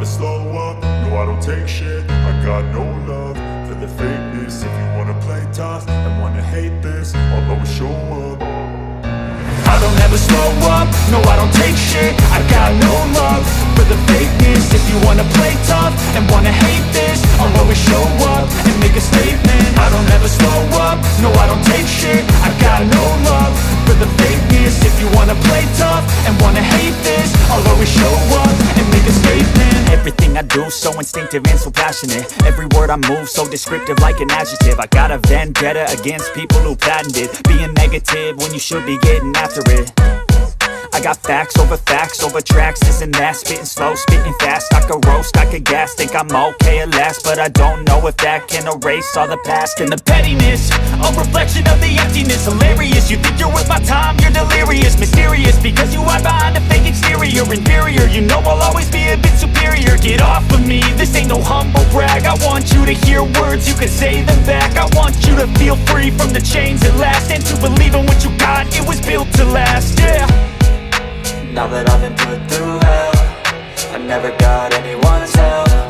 never slow up, no I don't take shit. I got no love for the fakeness. If you wanna play tough and wanna hate this, I'll always show up. I don't ever slow up, no I don't take shit. I got no love for the fakeness. If you wanna play tough and wanna hate this, I'll always show up and make a statement. I don't ever slow up, no I don't take shit. I got no love for the fakeness. If you wanna play tough and wanna hate this, I'll always show up and make a statement. Everything I do so instinctive and so passionate. Every word I move so descriptive like an adjective. I got a vendetta against people who patented being negative when you should be getting after it. I got facts over tracks, this and that. Spitting slow, spitting fast. I could roast, I could gas. Think I'm okay at last, but I don't know if that can erase all the past. And the pettiness, a reflection of the emptiness. Hilarious, you think you're worth my time, you're delirious. Mysterious, because you hide behind a fake exterior. Inferior, you know I'll always be a bit superior. Get off of me, this ain't no humble brag. I want you to hear words, you can say them back. I want you to feel free from the chains at last, and to believe in what you got, it was built to last, yeah. Now that I've been put through hell, I never got anyone's help.